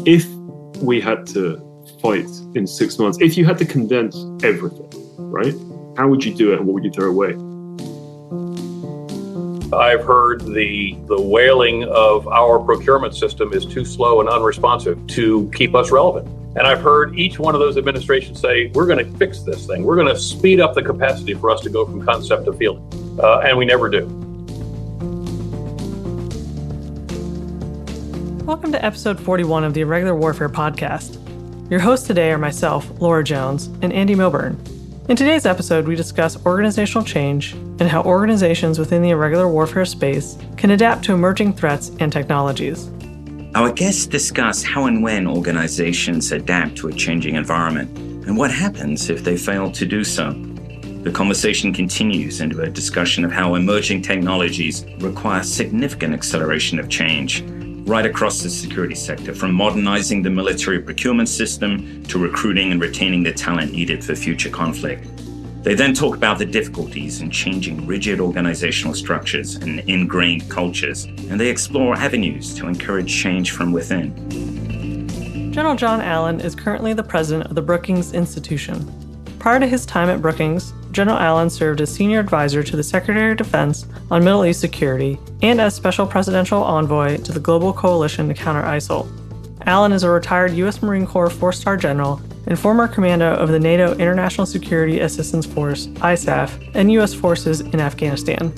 If we had to fight in 6 months, if you had to condense everything, right? How would you do it and what would you throw away? I've heard the wailing of our procurement system is too slow and unresponsive to keep us relevant. And I've heard each one of those administrations say, we're going to fix this thing. We're going to speed up the capacity for us to go from concept to feeling. And we never do. Welcome to episode 41 of the Irregular Warfare podcast. Your hosts today are myself, Laura Jones, and Andy Milburn. In today's episode, we discuss organizational change and how organizations within the irregular warfare space can adapt to emerging threats and technologies. Our guests discuss how and when organizations adapt to a changing environment and what happens if they fail to do so. The conversation continues into a discussion of how emerging technologies require significant acceleration of change right across the security sector, from modernizing the military procurement system to recruiting and retaining the talent needed for future conflict. They then talk about the difficulties in changing rigid organizational structures and ingrained cultures, and they explore avenues to encourage change from within. General John Allen is currently the president of the Brookings Institution. Prior to his time at Brookings, General Allen served as senior advisor to the Secretary of Defense on Middle East security and as special presidential envoy to the Global Coalition to counter ISIL. Allen is a retired U.S. Marine Corps four-star general and former commando of the NATO International Security Assistance Force, ISAF, and U.S. forces in Afghanistan.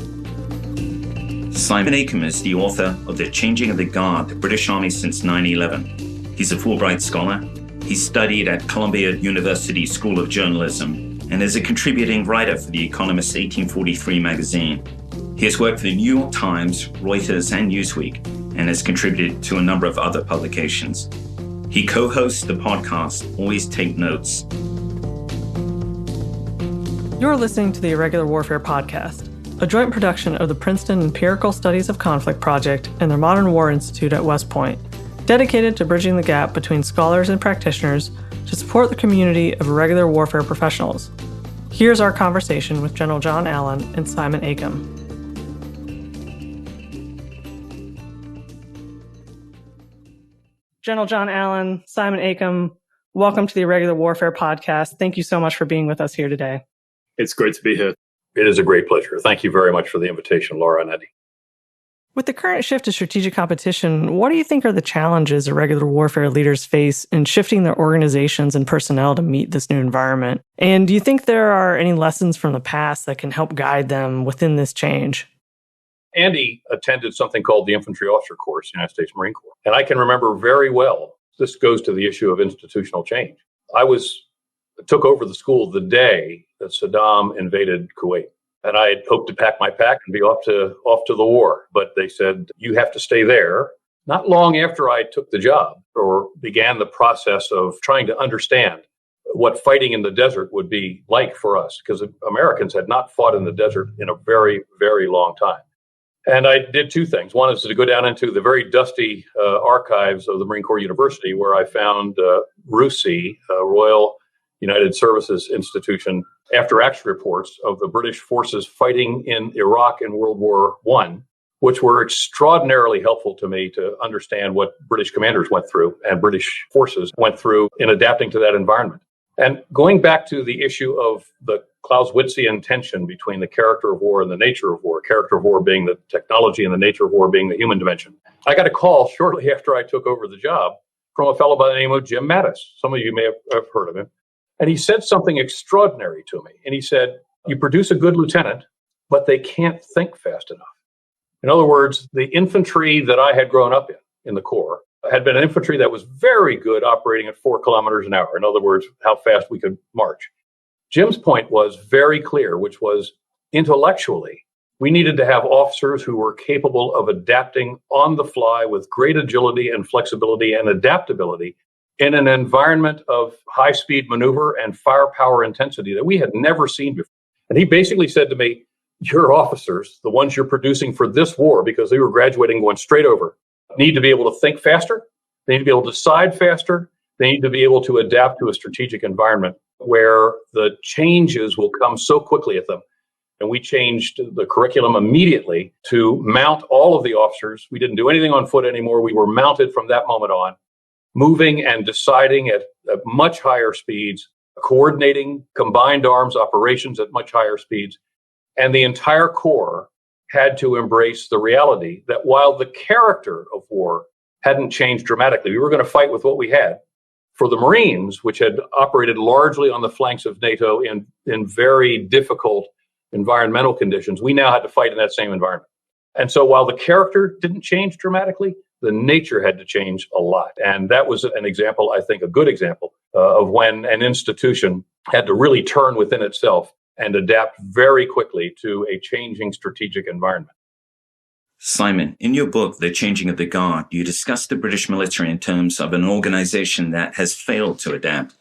Simon Akam is the author of The Changing of the Guard, the British Army since 9/11. He's a Fulbright scholar. He studied at Columbia University School of Journalism and is a contributing writer for The Economist's 1843 magazine. He has worked for the New York Times, Reuters, and Newsweek, and has contributed to a number of other publications. He co-hosts the podcast, Always Take Notes. You're listening to the Irregular Warfare podcast, a joint production of the Princeton Empirical Studies of Conflict Project and the Modern War Institute at West Point, dedicated to bridging the gap between scholars and practitioners to support the community of irregular warfare professionals. Here's our conversation with General John Allen and Simon Akam. General John Allen, Simon Akam, welcome to the Irregular Warfare podcast. Thank you so much for being with us here today. It's great to be here. It is a great pleasure. Thank you very much for the invitation, Laura and Eddie. With the current shift to strategic competition, what do you think are the challenges irregular warfare leaders face in shifting their organizations and personnel to meet this new environment? And do you think there are any lessons from the past that can help guide them within this change? Andy attended something called the Infantry Officer Course, United States Marine Corps. And I can remember very well, this goes to the issue of institutional change. I took over the school the day that Saddam invaded Kuwait. And I had hoped to pack my pack and be off to the war. But they said, you have to stay there. Not long after I took the job or began the process of trying to understand what fighting in the desert would be like for us, because Americans had not fought in the desert in a very, very long time. And I did two things. One is to go down into the very dusty archives of the Marine Corps University, where I found RUSI, Royal United Services Institution, after action reports of the British forces fighting in Iraq in World War I, which were extraordinarily helpful to me to understand what British commanders went through and British forces went through in adapting to that environment. And going back to the issue of the Clausewitzian tension between the character of war and the nature of war, character of war being the technology and the nature of war being the human dimension, I got a call shortly after I took over the job from a fellow by the name of Jim Mattis. Some of you may have heard of him. And he said something extraordinary to me. And he said, you produce a good lieutenant, but they can't think fast enough. In other words, the infantry that I had grown up in the Corps, had been an infantry that was very good operating at 4 kilometers an hour. In other words, how fast we could march. Jim's point was very clear, which was intellectually, we needed to have officers who were capable of adapting on the fly with great agility and flexibility and adaptability in an environment of high-speed maneuver and firepower intensity that we had never seen before. And he basically said to me, your officers, the ones you're producing for this war, because they were graduating going straight over, need to be able to think faster. They need to be able to decide faster. They need to be able to adapt to a strategic environment where the changes will come so quickly at them. And we changed the curriculum immediately to mount all of the officers. We didn't do anything on foot anymore. We were mounted from that moment on. moving and deciding at much higher speeds, coordinating combined arms operations at much higher speeds. And the entire Corps had to embrace the reality that while the character of war hadn't changed dramatically, we were going to fight with what we had. For the Marines, which had operated largely on the flanks of NATO in very difficult environmental conditions, we now had to fight in that same environment. And so while the character didn't change dramatically, the nature had to change a lot. And that was an example, I think, a good example of when an institution had to really turn within itself and adapt very quickly to a changing strategic environment. Simon, in your book, The Changing of the Guard, you discuss the British military in terms of an organization that has failed to adapt.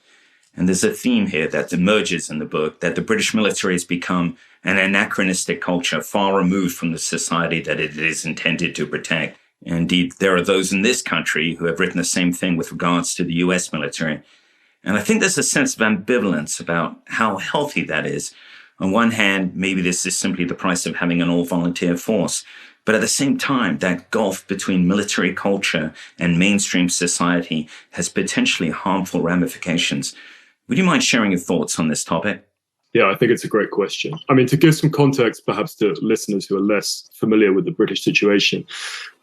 And there's a theme here that emerges in the book, that the British military has become an anachronistic culture far removed from the society that it is intended to protect. Indeed, there are those in this country who have written the same thing with regards to the US military. And I think there's a sense of ambivalence about how healthy that is. On one hand, maybe this is simply the price of having an all-volunteer force. But at the same time, that gulf between military culture and mainstream society has potentially harmful ramifications. Would you mind sharing your thoughts on this topic? Yeah, I think it's a great question. I mean, to give some context, perhaps to listeners who are less familiar with the British situation,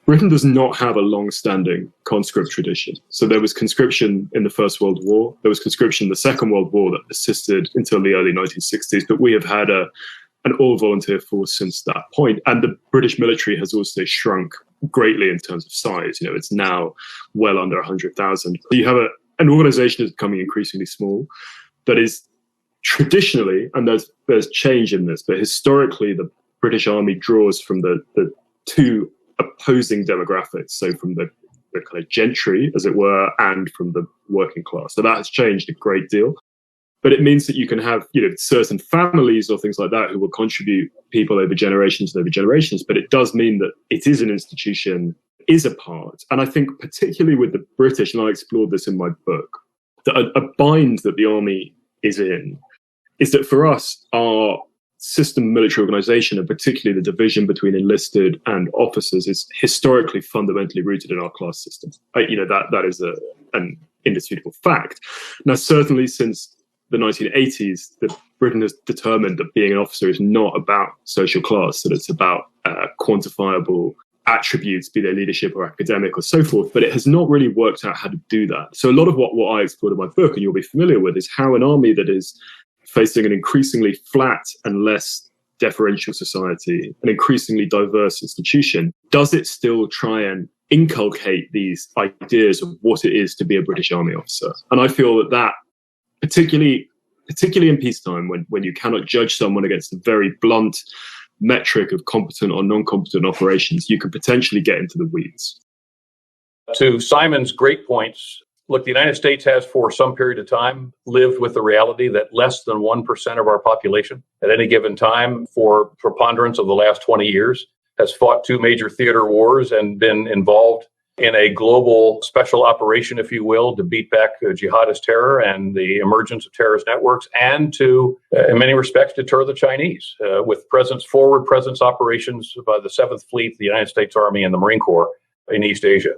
Britain does not have a long-standing conscript tradition. So there was conscription in the First World War. There was conscription in the Second World War that persisted until the early 1960s. But we have had an all-volunteer force since that point. And the British military has also shrunk greatly in terms of size. You know, it's now well under 100,000. So you have an organization that's becoming increasingly small that is traditionally, and there's change in this, but historically the British Army draws from the two opposing demographics, so from the kind of gentry, as it were, and from the working class. So that has changed a great deal. But it means that you can have, certain families or things like that who will contribute people over generations and over generations. But it does mean that it is an institution, is a part. And I think particularly with the British, and I explored this in my book, that a bind that the army is in is that for us, our system military organization, and particularly the division between enlisted and officers, is historically fundamentally rooted in our class system. That is an indisputable fact. Now, certainly since the 1980s, Britain has determined that being an officer is not about social class, that it's about quantifiable attributes, be they leadership or academic or so forth, but it has not really worked out how to do that. So a lot of what I explored in my book, and you'll be familiar with, is how an army that is facing an increasingly flat and less deferential society, an increasingly diverse institution, does it still try and inculcate these ideas of what it is to be a British Army officer? And I feel that particularly in peacetime, when you cannot judge someone against a very blunt metric of competent or non-competent operations, you could potentially get into the weeds. To Simon's great points, look, the United States has for some period of time lived with the reality that less than 1% of our population at any given time, for preponderance of the last 20 years, has fought two major theater wars and been involved in a global special operation, if you will, to beat back jihadist terror and the emergence of terrorist networks, and to, in many respects, deter the Chinese with forward presence operations by the 7th Fleet, the United States Army, and the Marine Corps in East Asia.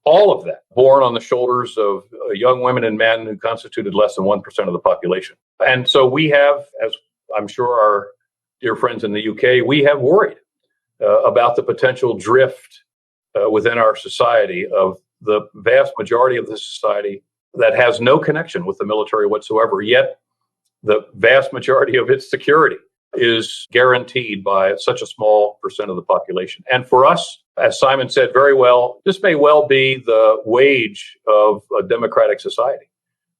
All of that borne on the shoulders of young women and men who constituted less than 1% of the population. And so we have, as I'm sure our dear friends in the UK, we have worried about the potential drift within our society of the vast majority of the society that has no connection with the military whatsoever, yet the vast majority of its security is guaranteed by such a small percent of the population. And for us, as Simon said very well, this may well be the wage of a democratic society,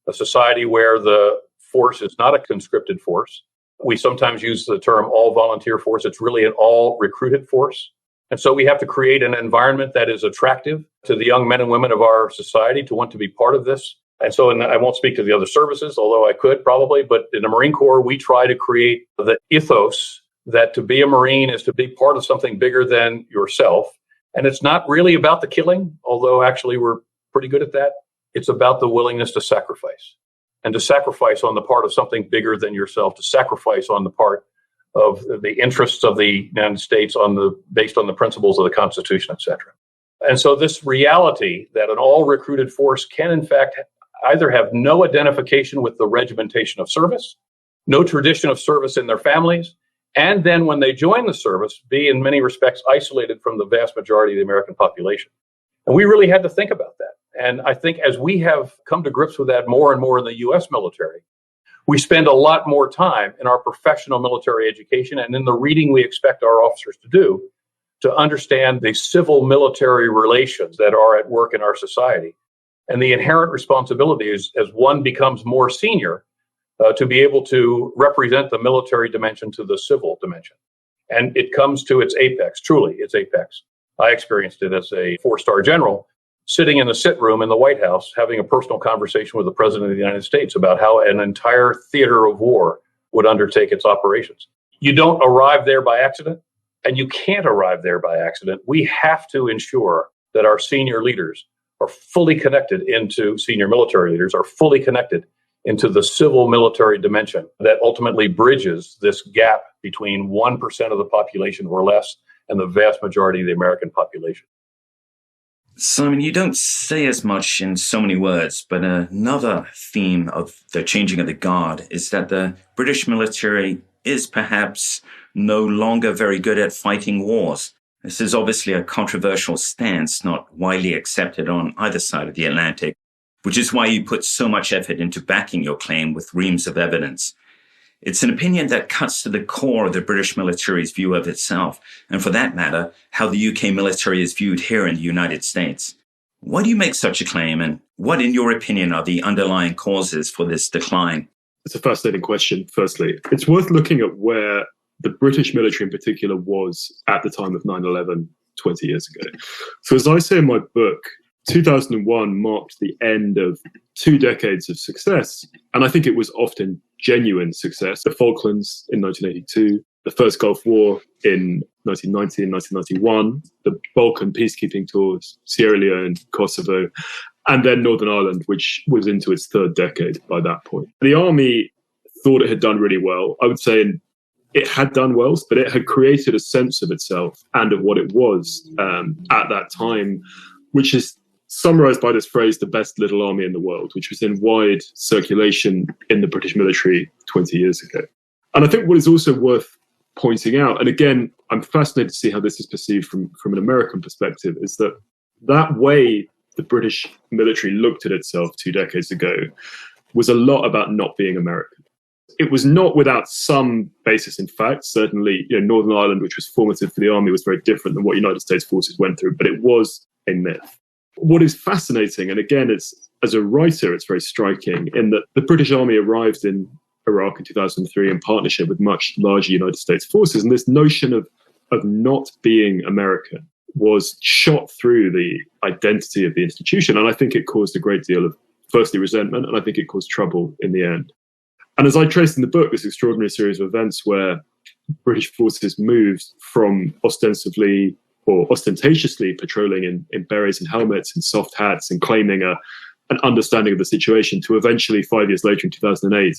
a society where the force is not a conscripted force. We sometimes use the term all-volunteer force. It's really an all-recruited force. And so we have to create an environment that is attractive to the young men and women of our society to want to be part of this. And so I won't speak to the other services, although I could probably, but in the Marine Corps, we try to create the ethos that to be a Marine is to be part of something bigger than yourself. And it's not really about the killing, although actually we're pretty good at that. It's about the willingness to sacrifice, and to sacrifice on the part of something bigger than yourself, to sacrifice on the part of the interests of the United States based on the principles of the Constitution, et cetera. And so this reality that an all recruited force can in fact either have no identification with the regimentation of service, no tradition of service in their families, and then when they join the service, be in many respects isolated from the vast majority of the American population. And we really had to think about that. And I think as we have come to grips with that more and more in the U.S. military, we spend a lot more time in our professional military education and in the reading we expect our officers to do to understand the civil military relations that are at work in our society. And the inherent responsibility is, as one becomes more senior, to be able to represent the military dimension to the civil dimension. And it comes to its apex, truly its apex. I experienced it as a 4-star general, sitting in the sit room in the White House, having a personal conversation with the President of the United States about how an entire theater of war would undertake its operations. You don't arrive there by accident, and you can't arrive there by accident. We have to ensure that our senior leaders are fully connected into, senior military leaders are fully connected into the civil military dimension that ultimately bridges this gap between 1% of the population or less and the vast majority of the American population. Simon, you don't say as much in so many words, but another theme of the changing of the guard is that the British military is perhaps no longer very good at fighting wars. This is obviously a controversial stance, not widely accepted on either side of the Atlantic, which is why you put so much effort into backing your claim with reams of evidence. It's an opinion that cuts to the core of the British military's view of itself, and for that matter, how the UK military is viewed here in the United States. Why do you make such a claim, and what, in your opinion, are the underlying causes for this decline? It's a fascinating question, firstly. It's worth looking at where the British military in particular was at the time of 9/11 20 years ago. So as I say in my book, 2001 marked the end of 2 decades of success, and I think it was often genuine success. The Falklands in 1982, the First Gulf War in 1990 and 1991, the Balkan peacekeeping tours, Sierra Leone, Kosovo, and then Northern Ireland, which was into its 3rd decade by that point. The army thought it had done really well. I would say it had done well, but it had created a sense of itself and of what it was at that time, which is summarized by this phrase, the best little army in the world, which was in wide circulation in the British military 20 years ago. And I think what is also worth pointing out, and again, I'm fascinated to see how this is perceived from an American perspective, is that way the British military looked at itself 2 decades ago was a lot about not being American. It was not without some basis in fact. Certainly, Northern Ireland, which was formative for the army, was very different than what United States forces went through, but it was a myth. What is fascinating, and again, it's as a writer, it's very striking, in that the British Army arrived in Iraq in 2003 in partnership with much larger United States forces, and this notion of not being American was shot through the identity of the institution, and I think it caused a great deal of, firstly, resentment, and I think it caused trouble in the end. And as I traced in the book, this extraordinary series of events where British forces moved from ostensibly or ostentatiously patrolling in berets and helmets and soft hats and claiming an understanding of the situation to eventually 5 years later in 2008,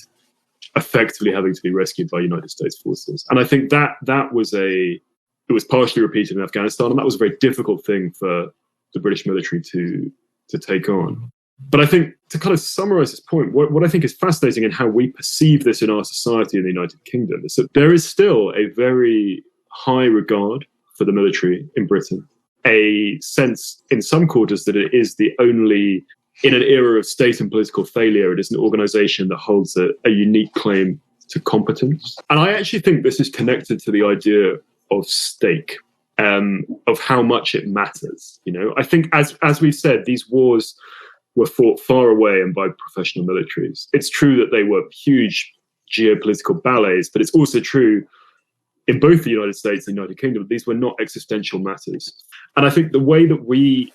effectively having to be rescued by United States forces. And I think that it was partially repeated in Afghanistan, and that was a very difficult thing for the British military to take on. But I think to kind of summarize this point, what I think is fascinating in how we perceive this in our society in the United Kingdom is that there is still a very high regard for the military in Britain, a sense in some quarters that it is the only, in an era of state and political failure, it is an organization that holds a unique claim to competence. And I actually think this is connected to the idea of stake, of how much it matters. I think as we've said, these wars were fought far away and by professional militaries. It's true that they were huge geopolitical ballets, but it's also true in both the United States and the United Kingdom, these were not existential matters. And I think the way that we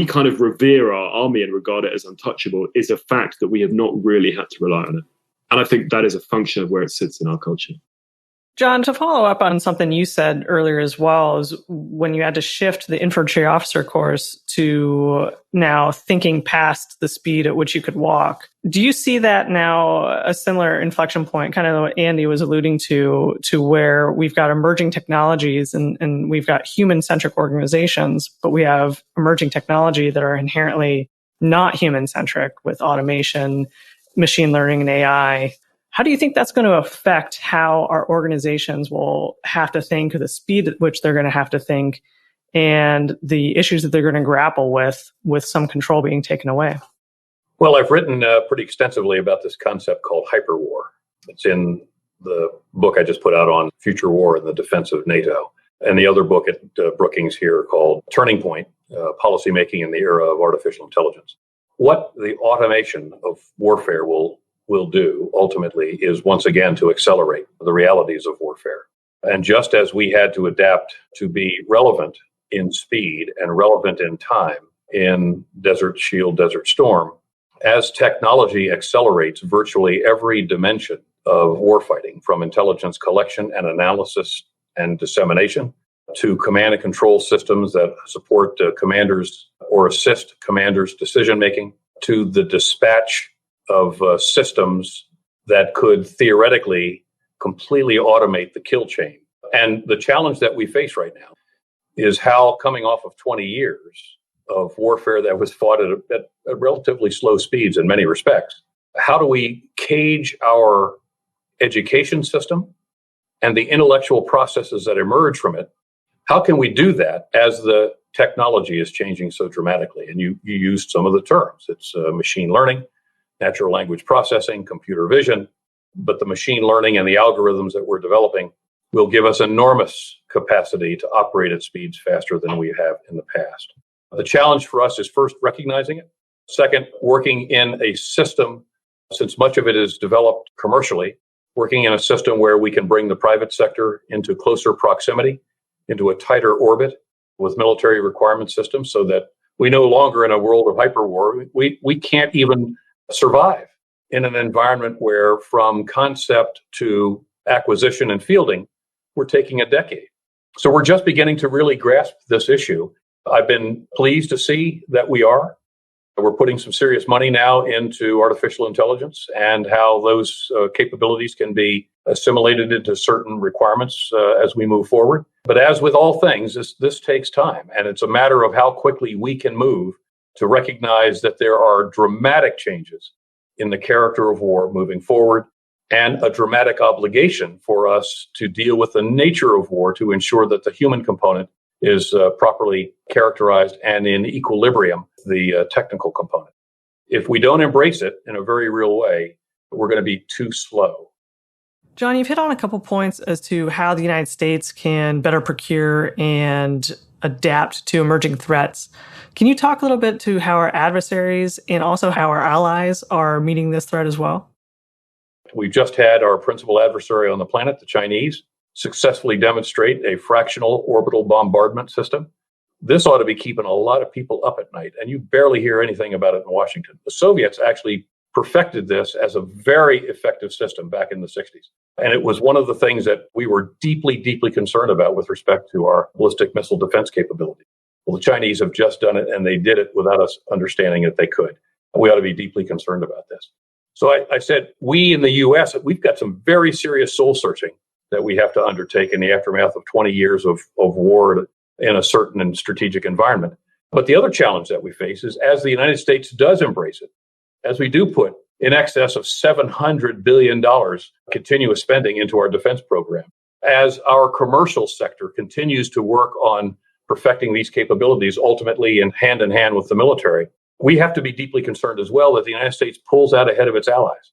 kind of revere our army and regard it as untouchable is a fact that we have not really had to rely on it. And I think that is a function of where it sits in our culture. John, to follow up on something you said earlier as well, is when you had to shift the infantry officer course to now thinking past the speed at which you could walk. Do you see that now a similar inflection point, kind of what Andy was alluding to where we've got emerging technologies and we've got human-centric organizations, but we have emerging technology that are inherently not human-centric with automation, machine learning, and AI? How do you think that's going to affect how our organizations will have to think, the speed at which they're going to have to think, and the issues that they're going to grapple with some control being taken away? Well, I've written pretty extensively about this concept called hyperwar. It's in the book I just put out on future war and the defense of NATO, and the other book at Brookings here called Turning Point, Policymaking in the Era of Artificial Intelligence. What the automation of warfare will do ultimately is once again to accelerate the realities of warfare. And just as we had to adapt to be relevant in speed and relevant in time in Desert Shield, Desert Storm, as technology accelerates virtually every dimension of warfighting, from intelligence collection and analysis and dissemination to command and control systems that support commanders or assist commanders' decision-making, to the dispatch of systems that could theoretically completely automate the kill chain. And the challenge that we face right now is how, coming off of 20 years of warfare that was fought at relatively slow speeds in many respects, how do we cage our education system and the intellectual processes that emerge from it? How can we do that as the technology is changing so dramatically? And you used some of the terms. It's machine learning, natural language processing, computer vision, but the machine learning and the algorithms that we're developing will give us enormous capacity to operate at speeds faster than we have in the past. The challenge for us is first recognizing it. Second, working in a system, since much of it is developed commercially, working in a system where we can bring the private sector into closer proximity, into a tighter orbit with military requirement systems, so that we no longer in a world of hyperwar, we can't even survive in an environment where from concept to acquisition and fielding, we're taking a decade. So we're just beginning to really grasp this issue. I've been pleased to see that we are. We're putting some serious money now into artificial intelligence and how those capabilities can be assimilated into certain requirements as we move forward. But as with all things, this takes time, and it's a matter of how quickly we can move to recognize that there are dramatic changes in the character of war moving forward, and a dramatic obligation for us to deal with the nature of war to ensure that the human component is properly characterized and in equilibrium, the technical component. If we don't embrace it in a very real way, we're going to be too slow. John, you've hit on a couple points as to how the United States can better procure and adapt to emerging threats. Can you talk a little bit to how our adversaries and also how our allies are meeting this threat as well? We've just had our principal adversary on the planet, the Chinese, successfully demonstrate a fractional orbital bombardment system. This ought to be keeping a lot of people up at night, and you barely hear anything about it in Washington. The Soviets actually perfected this as a very effective system back in the 60s. And it was one of the things that we were deeply, deeply concerned about with respect to our ballistic missile defense capability. Well, the Chinese have just done it, and they did it without us understanding that they could. We ought to be deeply concerned about this. So I said, we in the U.S., we've got some very serious soul searching that we have to undertake in the aftermath of 20 years of war in a certain and strategic environment. But the other challenge that we face is, as the United States does embrace it, as we do put in excess of $700 billion continuous spending into our defense program, as our commercial sector continues to work on perfecting these capabilities, ultimately in hand with the military, we have to be deeply concerned as well that the United States pulls out ahead of its allies,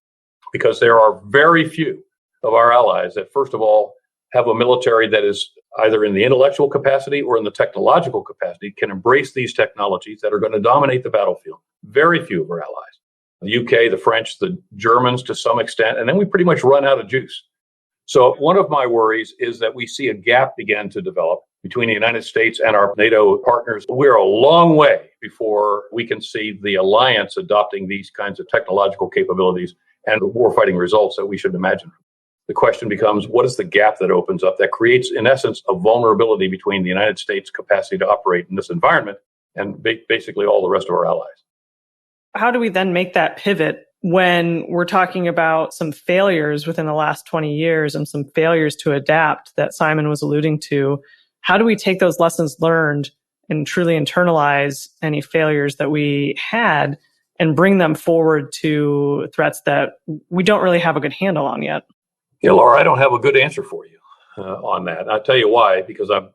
because there are very few of our allies that, first of all, have a military that is either in the intellectual capacity or in the technological capacity, can embrace these technologies that are going to dominate the battlefield. Very few of our allies. The UK, the French, the Germans to some extent, and then we pretty much run out of juice. So one of my worries is that we see a gap begin to develop between the United States and our NATO partners. We're a long way before we can see the alliance adopting these kinds of technological capabilities and the warfighting results that we should imagine. the question becomes, what is the gap that opens up that creates, in essence, a vulnerability between the United States' capacity to operate in this environment and basically all the rest of our allies? How do we then make that pivot when we're talking about some failures within the last 20 years and some failures to adapt that Simon was alluding to? How do we take those lessons learned and truly internalize any failures that we had and bring them forward to threats that we don't really have a good handle on yet? Yeah, Laura, I don't have a good answer for you on that. I'll tell you why, because I'm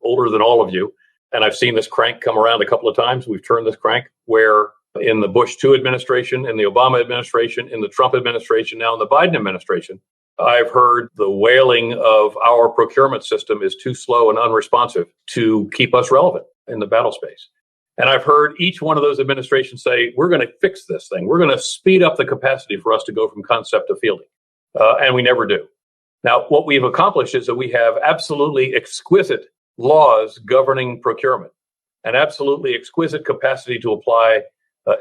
older than all of you, and I've seen this crank come around a couple of times. We've turned this crank where in the Bush 2 administration, in the Obama administration, in the Trump administration, now in the Biden administration, I've heard the wailing of our procurement system is too slow and unresponsive to keep us relevant in the battle space. And I've heard each one of those administrations say, we're going to fix this thing. We're going to speed up the capacity for us to go from concept to fielding. And we never do. Now, what we've accomplished is that we have absolutely exquisite laws governing procurement and absolutely exquisite capacity to apply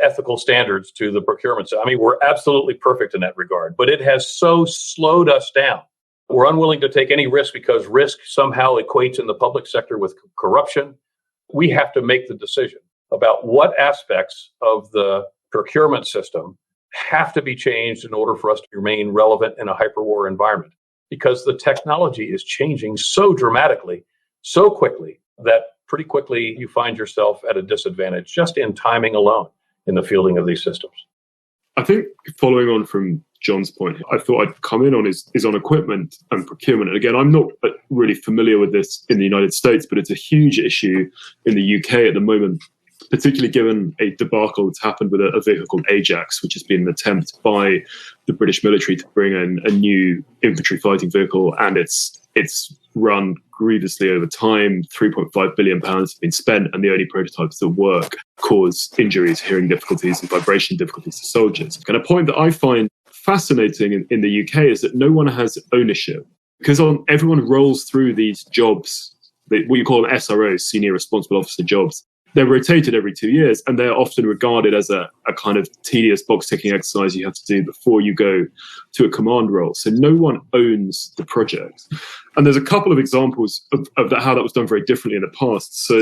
ethical standards to the procurement. I mean, we're absolutely perfect in that regard, but it has so slowed us down. We're unwilling to take any risk because risk somehow equates in the public sector with corruption. We have to make the decision about what aspects of the procurement system have to be changed in order for us to remain relevant in a hyperwar environment, because the technology is changing so dramatically, so quickly, that pretty quickly you find yourself at a disadvantage just in timing alone in the fielding of these systems. I think following on from John's point, I thought I'd come in on is on equipment and procurement. And again, I'm not really familiar with this in the United States, but it's a huge issue in the UK at the moment, particularly given a debacle that's happened with a vehicle called Ajax, which has been an attempt by the British military to bring in a new infantry fighting vehicle, and it's run grievously over time. £3.5 billion have been spent, and the only prototypes that work cause injuries, hearing difficulties, and vibration difficulties to soldiers. And a point that I find fascinating in the UK is that no one has ownership, because everyone rolls through these jobs, what you call them SROs, senior responsible officer jobs. They're rotated every 2 years, and they're often regarded as a kind of tedious box-ticking exercise you have to do before you go to a command role. So no one owns the project. And there's a couple of examples of that, how that was done very differently in the past. So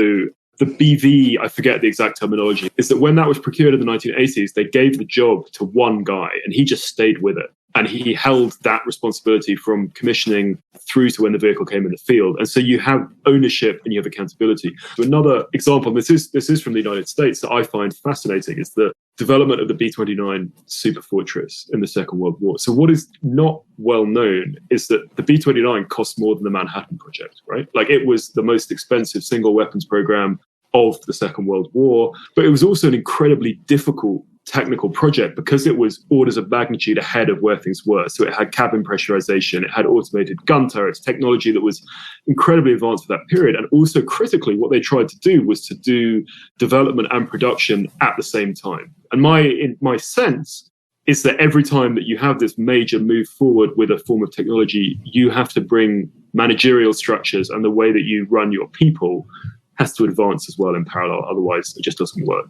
the BV, I forget the exact terminology, is that when that was procured in the 1980s, they gave the job to one guy, and he just stayed with it. And he held that responsibility from commissioning through to when the vehicle came in the field. And so you have ownership and you have accountability. So another example, this is from the United States, that I find fascinating, is the development of the B-29 Superfortress in the Second World War. So what is not well known is that the B-29 cost more than the Manhattan Project, right? Like, it was the most expensive single weapons program of the Second World War, but it was also an incredibly difficult technical project because it was orders of magnitude ahead of where things were. So it had cabin pressurization, it had automated gun turrets, technology that was incredibly advanced for that period. And also critically, what they tried to do was to do development and production at the same time. And my sense is that every time that you have this major move forward with a form of technology, you have to bring managerial structures, and the way that you run your people has to advance as well in parallel. Otherwise, it just doesn't work.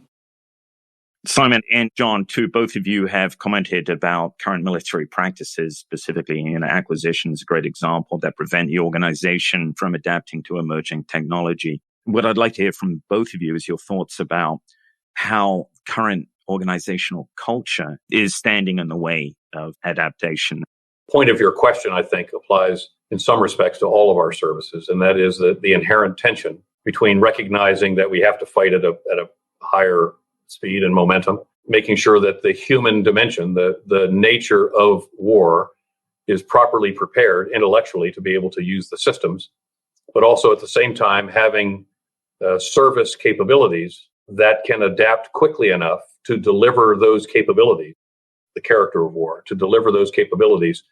Simon and John, too, both of you have commented about current military practices, specifically in acquisition is a great example, that prevent the organization from adapting to emerging technology. What I'd like to hear from both of you is your thoughts about how current organizational culture is standing in the way of adaptation. Point of your question, I think, applies in some respects to all of our services, and that is the inherent tension between recognizing that we have to fight at a higher speed and momentum, making sure that the human dimension, the nature of war, is properly prepared intellectually to be able to use the systems, but also at the same time having service capabilities that can adapt quickly enough to deliver those capabilities, the character of war, to deliver those capabilities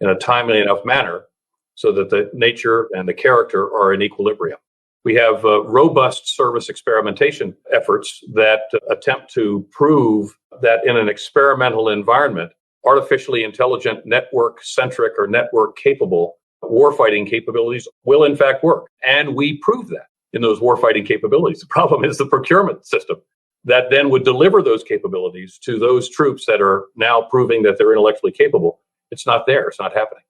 in a timely enough manner so that the nature and the character are in equilibrium. We have robust service experimentation efforts that attempt to prove that in an experimental environment, artificially intelligent, network-centric or network-capable warfighting capabilities will in fact work. And we prove that in those warfighting capabilities. The problem is the procurement system that then would deliver those capabilities to those troops that are now proving that they're intellectually capable. It's not there. It's not happening.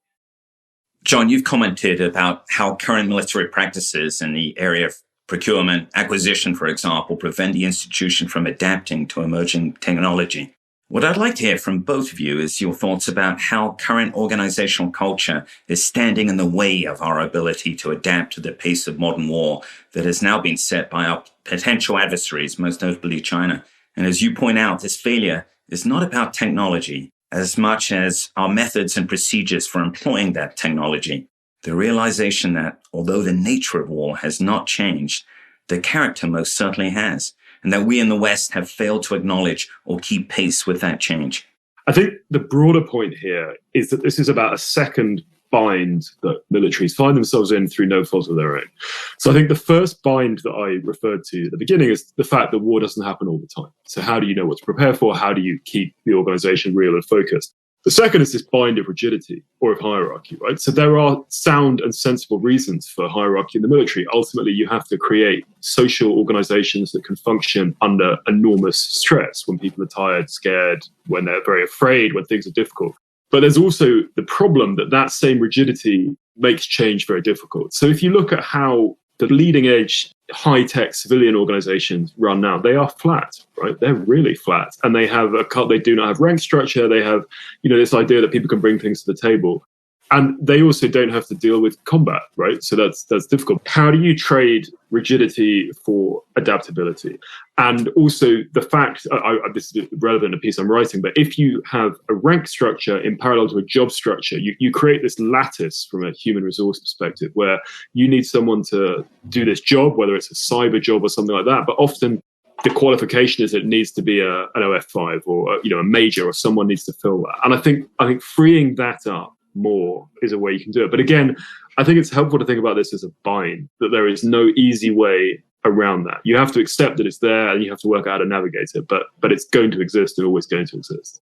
John, you've commented about how current military practices in the area of procurement, acquisition, for example, prevent the institution from adapting to emerging technology. What I'd like to hear from both of you is your thoughts about how current organizational culture is standing in the way of our ability to adapt to the pace of modern war that has now been set by our potential adversaries, most notably China. And as you point out, this failure is not about technology as much as our methods and procedures for employing that technology. The realization that although the nature of war has not changed, the character most certainly has, and that we in the West have failed to acknowledge or keep pace with that change. I think the broader point here is that this is about a second bind that militaries find themselves in through no fault of their own. So I think the first bind that I referred to at the beginning is the fact that war doesn't happen all the time. So how do you know what to prepare for? How do you keep the organization real and focused? The second is this bind of rigidity or of hierarchy, right? So there are sound and sensible reasons for hierarchy in the military. Ultimately, you have to create social organizations that can function under enormous stress when people are tired, scared, when they're very afraid, when things are difficult. But there's also the problem that that same rigidity makes change very difficult. So if you look at how the leading edge high-tech civilian organizations run now, they are flat, right? They're really flat. And they have they do not have rank structure. They have, this idea that people can bring things to the table. And they also don't have to deal with combat, right? So that's difficult. How do you trade rigidity for adaptability? And also the fact, this is relevant to a piece I'm writing, but if you have a rank structure in parallel to a job structure, you create this lattice from a human resource perspective where you need someone to do this job, whether it's a cyber job or something like that. But often the qualification is it needs to be an OF5 or a major, or someone needs to fill that. And I think freeing that up more is a way you can do it. But again, I think it's helpful to think about this as a bind, that there is no easy way around that. You have to accept that it's there and you have to work out how to navigate it, but it's going to exist and always going to exist.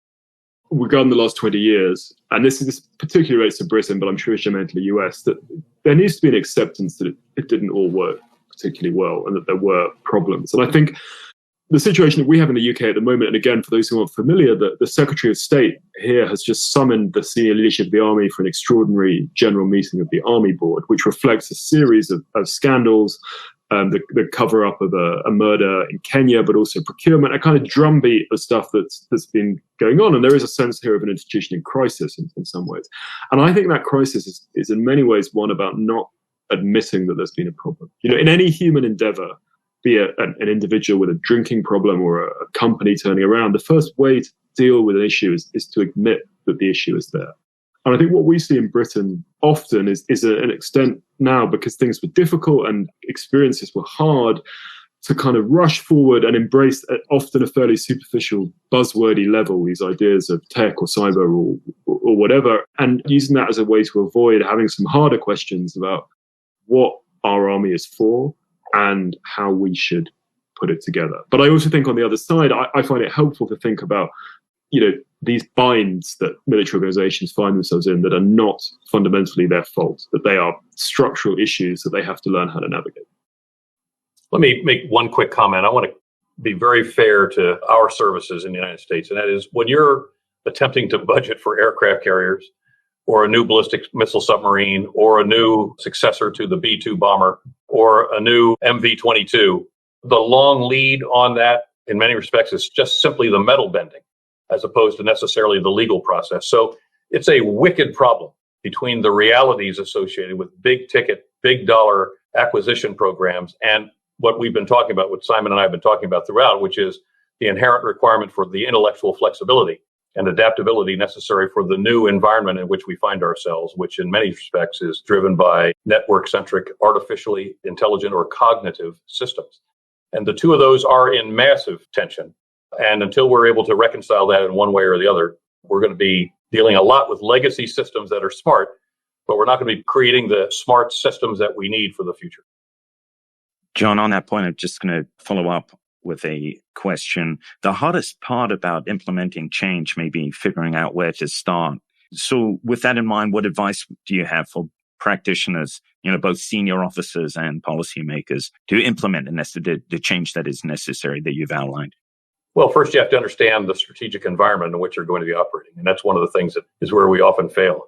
Regarding the last 20 years, and this particularly relates to Britain, but I'm sure it's germane to the US, that there needs to be an acceptance that it didn't all work particularly well and that there were problems. And I think the situation that we have in the UK at the moment, and again, for those who aren't familiar, the Secretary of State here has just summoned the senior leadership of the Army for an extraordinary general meeting of the Army Board, which reflects a series of scandals, the cover-up of a murder in Kenya, but also procurement, a kind of drumbeat of stuff that's been going on. And there is a sense here of an institution in crisis in some ways. And I think that crisis is in many ways one about not admitting that there's been a problem. In any human endeavor, be it an individual with a drinking problem or a company turning around, the first way to deal with an issue is to admit that the issue is there. And I think what we see in Britain often is an extent now, because things were difficult and experiences were hard, to kind of rush forward and embrace often a fairly superficial, buzzwordy level, these ideas of tech or cyber or whatever, and using that as a way to avoid having some harder questions about what our army is for and how we should put it together. But I also think on the other side, I find it helpful to think about, these binds that military organizations find themselves in that are not fundamentally their fault, that they are structural issues that they have to learn how to navigate. Let me make one quick comment. I want to be very fair to our services in the United States, and that is when you're attempting to budget for aircraft carriers or a new ballistic missile submarine or a new successor to the B-2 bomber or a new MV-22, the long lead on that in many respects is just simply the metal bending as opposed to necessarily the legal process. So it's a wicked problem between the realities associated with big ticket, big dollar acquisition programs and what we've been talking about, what Simon and I have been talking about throughout, which is the inherent requirement for the intellectual flexibility and adaptability necessary for the new environment in which we find ourselves, which in many respects is driven by network-centric, artificially intelligent or cognitive systems. And the two of those are in massive tension. And until we're able to reconcile that in one way or the other, we're going to be dealing a lot with legacy systems that are smart, but we're not going to be creating the smart systems that we need for the future. John, on that point, I'm just going to follow up with a question. The hardest part about implementing change may be figuring out where to start. So with that in mind, what advice do you have for practitioners, both senior officers and policymakers, to implement the change that is necessary that you've outlined? Well, first you have to understand the strategic environment in which you're going to be operating. And that's one of the things that is where we often fail.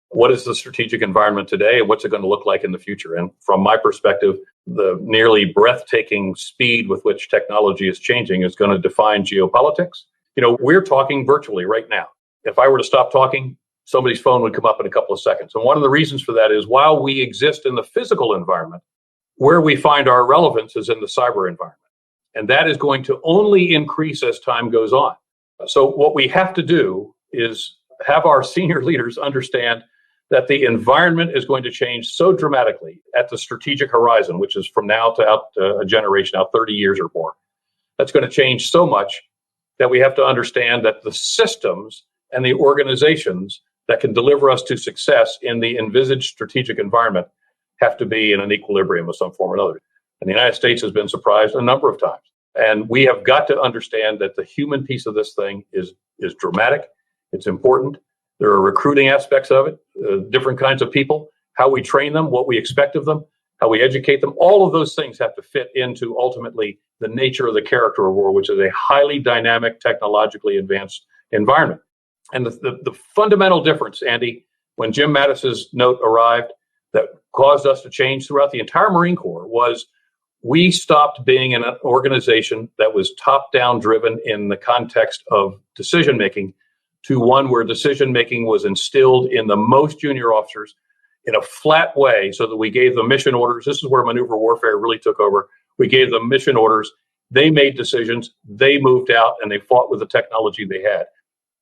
What is the strategic environment today, and what's it going to look like in the future? And from my perspective, the nearly breathtaking speed with which technology is changing is going to define geopolitics. We're talking virtually right now. If I were to stop talking, somebody's phone would come up in a couple of seconds. And one of the reasons for that is while we exist in the physical environment, where we find our relevance is in the cyber environment. And that is going to only increase as time goes on. So what we have to do is have our senior leaders understand that the environment is going to change so dramatically at the strategic horizon, which is from now to out a generation, out 30 years or more. That's going to change so much that we have to understand that the systems and the organizations that can deliver us to success in the envisaged strategic environment have to be in an equilibrium of some form or another. And the United States has been surprised a number of times. And we have got to understand that the human piece of this thing is dramatic. It's important. There are recruiting aspects of it, different kinds of people, how we train them, what we expect of them, how we educate them. All of those things have to fit into ultimately the nature of the character of war, which is a highly dynamic, technologically advanced environment. And the fundamental difference, Andy, when Jim Mattis's note arrived that caused us to change throughout the entire Marine Corps was we stopped being an organization that was top-down driven in the context of decision-making to one where decision-making was instilled in the most junior officers in a flat way so that we gave them mission orders. This is where maneuver warfare really took over. We gave them mission orders. They made decisions. They moved out, and they fought with the technology they had.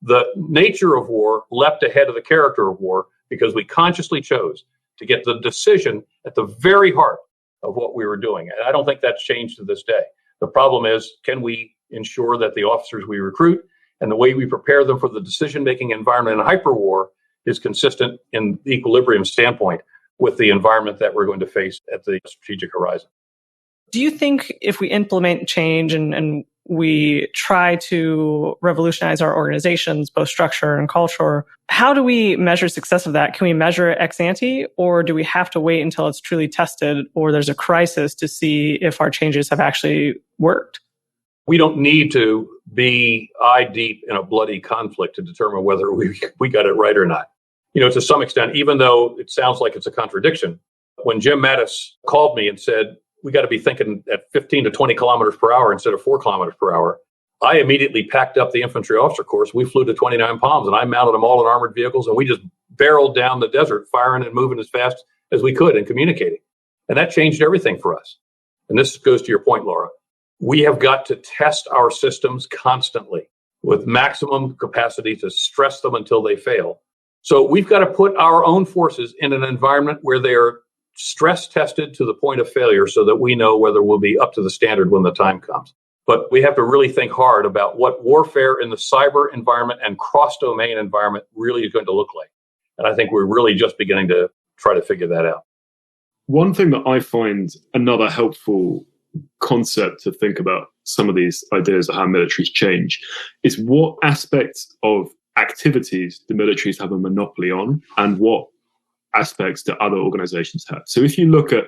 The nature of war leapt ahead of the character of war because we consciously chose to get the decision at the very heart of what we were doing. And I don't think that's changed to this day. The problem is, can we ensure that the officers we recruit and the way we prepare them for the decision-making environment in hyperwar is consistent in the equilibrium standpoint with the environment that we're going to face at the strategic horizon. Do you think if we implement change and we try to revolutionize our organizations, both structure and culture, how do we measure success of that? Can we measure it ex ante, or do we have to wait until it's truly tested or there's a crisis to see if our changes have actually worked? We don't need to be eye deep in a bloody conflict to determine whether we got it right or not. To some extent, even though it sounds like it's a contradiction, when Jim Mattis called me and said, we got to be thinking at 15 to 20 kilometers per hour instead of 4 kilometers per hour, I immediately packed up the infantry officer course. We flew to 29 Palms and I mounted them all in armored vehicles and we just barreled down the desert, firing and moving as fast as we could and communicating. And that changed everything for us. And this goes to your point, Laura. We have got to test our systems constantly with maximum capacity to stress them until they fail. So we've got to put our own forces in an environment where they are stress tested to the point of failure so that we know whether we'll be up to the standard when the time comes. But we have to really think hard about what warfare in the cyber environment and cross-domain environment really is going to look like. And I think we're really just beginning to try to figure that out. One thing that I find another helpful concept to think about some of these ideas of how militaries change is what aspects of activities the militaries have a monopoly on and what aspects that other organizations have. So if you look at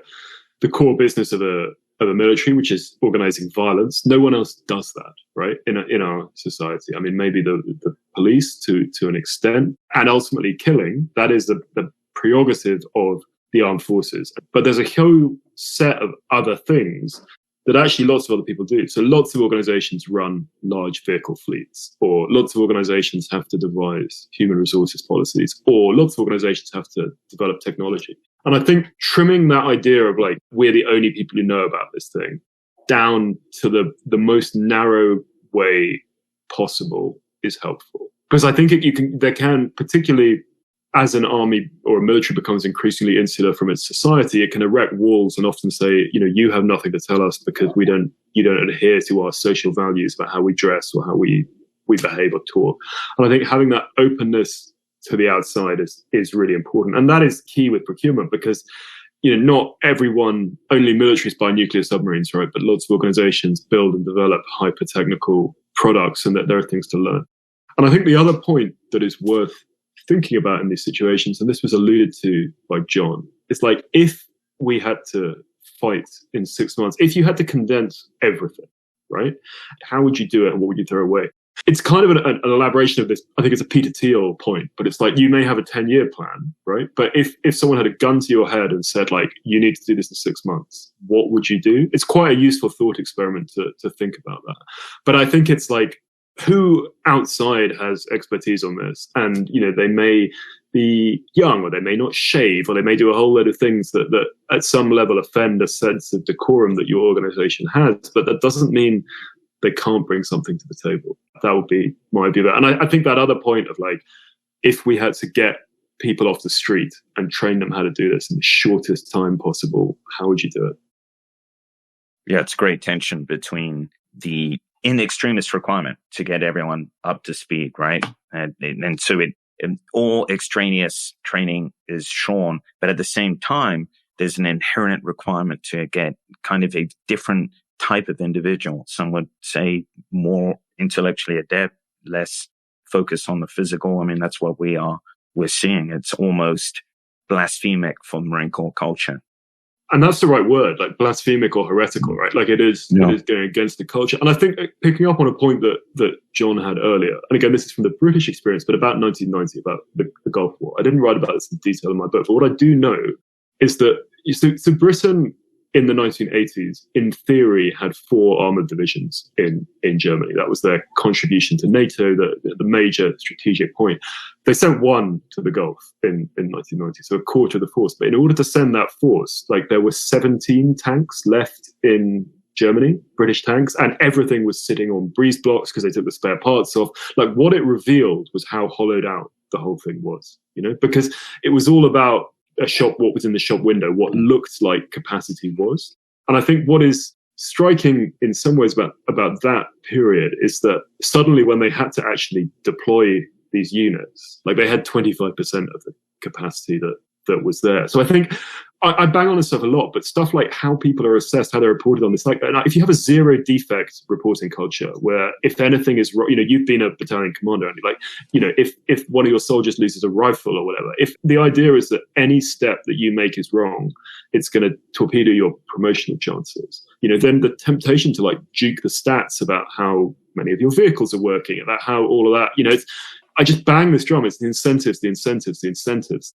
the core business of a military, which is organizing violence, no one else does that, right? In our society. I mean, maybe the police to an extent, and ultimately killing, that is the prerogative of the armed forces. But there's a whole set of other things that actually lots of other people do. So lots of organizations run large vehicle fleets, or lots of organizations have to devise human resources policies, or lots of organizations have to develop technology. And I think trimming that idea of like, we're the only people who know about this thing down to the most narrow way possible is helpful. Because I think there can, particularly as an army or a military becomes increasingly insular from its society, it can erect walls and often say, you have nothing to tell us because you don't adhere to our social values about how we dress or how we behave or talk. And I think having that openness to the outside is really important. And that is key with procurement because, not everyone, only militaries buy nuclear submarines, right? But lots of organizations build and develop hyper-technical products and that there are things to learn. And I think the other point that is worth thinking about in these situations, and this was alluded to by John, it's like if we had to fight in 6 months, if you had to condense everything, right? How would you do it and what would you throw away? It's kind of an elaboration of this. I think it's a Peter Thiel point, but it's like you may have a 10-year plan, right? But if someone had a gun to your head and said, like, you need to do this in 6 months, what would you do? It's quite a useful thought experiment to think about that. But I think it's like, who outside has expertise on this? And, they may be young, or they may not shave, or they may do a whole load of things that at some level offend a sense of decorum that your organization has. But that doesn't mean they can't bring something to the table. That would be my view of it. And I think that other point of, like, if we had to get people off the street and train them how to do this in the shortest time possible, how would you do it? Yeah, it's a great tension between the in extremis requirement to get everyone up to speed, right? And so all extraneous training is shorn, but at the same time, there's an inherent requirement to get kind of a different type of individual. Some would say more intellectually adept, less focus on the physical. I mean, that's what we're seeing. It's almost blasphemic for Marine Corps culture. And that's the right word, like blasphemic or heretical, right? Like it is going against the culture. And I think picking up on a point that John had earlier, and again, this is from the British experience, but about 1990, about the Gulf War. I didn't write about this in detail in my book, but what I do know is that so Britain in the 1980s, in theory, had 4 armored divisions in Germany. That was their contribution to NATO, the major strategic point. They sent 1 to the Gulf in 1990, so a quarter of the force. But in order to send that force, like, there were 17 tanks left in Germany, British tanks, and everything was sitting on breeze blocks because they took the spare parts off. Like, what it revealed was how hollowed out the whole thing was, because it was all about what was in the shop window, what looked like capacity was. And I think what is striking in some ways about that period is that suddenly when they had to actually deploy these units, like, they had 25% of the capacity that was there. So I think I bang on this stuff a lot, but stuff like how people are assessed, how they're reported on this, like, if you have a zero defect reporting culture where if anything is wrong, you've been a battalion commander, and if one of your soldiers loses a rifle or whatever, if the idea is that any step that you make is wrong, it's going to torpedo your promotional chances, then the temptation to, like, juke the stats about how many of your vehicles are working, about how all of that, I just bang this drum. It's the incentives.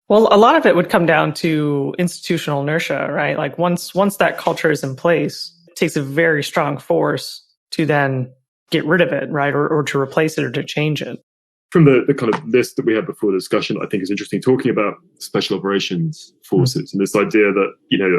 Well, a lot of it would come down to institutional inertia, right? Like once that culture is in place, it takes a very strong force to then get rid of it, right? Or to replace it or to change it. From the kind of list that we had before the discussion, I think is interesting, talking about special operations forces and this idea that,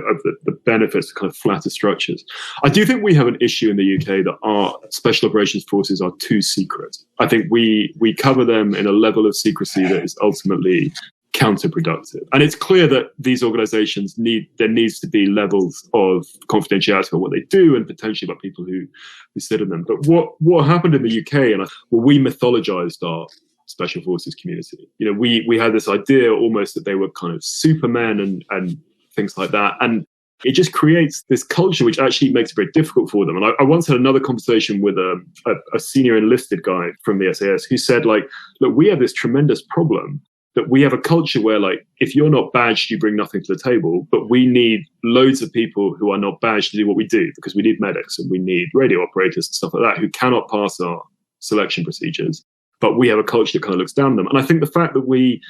of the benefits of kind of flatter structures. I do think we have an issue in the UK that our special operations forces are too secret. I think we cover them in a level of secrecy that is ultimately counterproductive. And it's clear that these organizations there needs to be levels of confidentiality about what they do and potentially about people who sit in them. But what happened in the UK, we mythologized our special forces community. We had this idea almost that they were kind of supermen and things like that. And it just creates this culture which actually makes it very difficult for them. And I once had another conversation with a senior enlisted guy from the SAS who said, like, look, we have this tremendous problem that we have a culture where, like, if you're not badged, you bring nothing to the table. But we need loads of people who are not badged to do what we do, because we need medics and we need radio operators and stuff like that who cannot pass our selection procedures. But we have a culture that kind of looks down on them. And I think the fact that we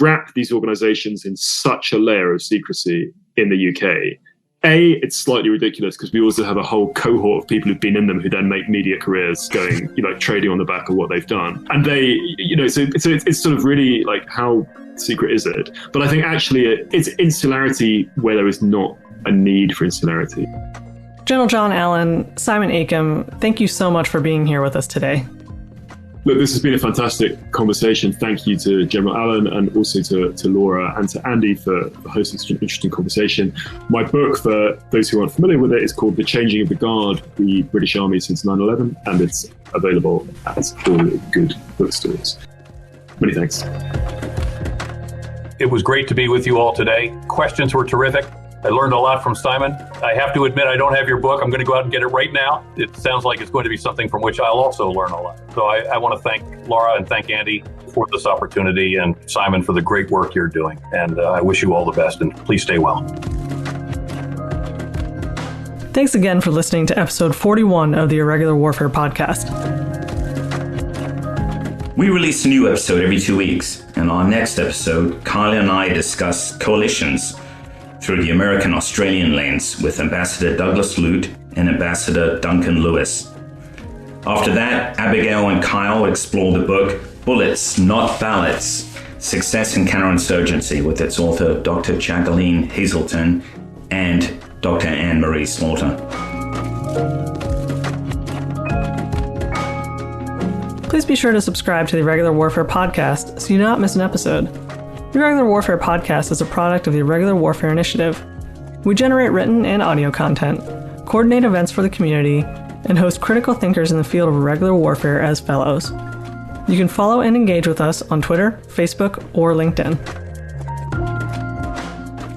wrap these organizations in such a layer of secrecy in the UK, it's slightly ridiculous because we also have a whole cohort of people who've been in them who then make media careers going, trading on the back of what they've done. And they, so it's sort of really like, how secret is it? But I think actually it's insularity where there is not a need for insularity. General John Allen, Simon Akam, thank you so much for being here with us today. Look, this has been a fantastic conversation. Thank you to General Allen and also to Laura and to Andy for hosting such an interesting conversation. My book, for those who aren't familiar with it, is called The Changing of the Guard, the British Army since 9/11, and it's available at all good bookstores. Many thanks. It was great to be with you all today. Questions were terrific. I learned a lot from Simon. I have to admit, I don't have your book. I'm going to go out and get it right now. It sounds like it's going to be something from which I'll also learn a lot. So I want to thank Laura and thank Andy for this opportunity, and Simon for the great work you're doing. And I wish you all the best, and please stay well. Thanks again for listening to episode 41 of the Irregular Warfare podcast. We release a new episode every 2 weeks. In our next episode, Kylie and I discuss coalitions through the American-Australian lens with Ambassador Douglas Lute and Ambassador Duncan Lewis. After that, Abigail and Kyle explore the book Bullets, Not Ballots, Success in Counterinsurgency with its author Dr. Jacqueline Hazelton and Dr. Anne-Marie Slaughter. Please be sure to subscribe to the Irregular Warfare Podcast so you do not miss an episode. The Irregular Warfare Podcast is a product of the Irregular Warfare Initiative. We generate written and audio content, coordinate events for the community, and host critical thinkers in the field of irregular warfare as fellows. You can follow and engage with us on Twitter, Facebook, or LinkedIn.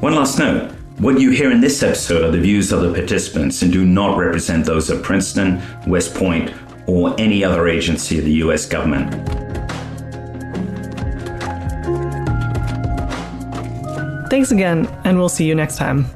One last note. What you hear in this episode are the views of the participants and do not represent those of Princeton, West Point, or any other agency of the U.S. government. Thanks again, and we'll see you next time.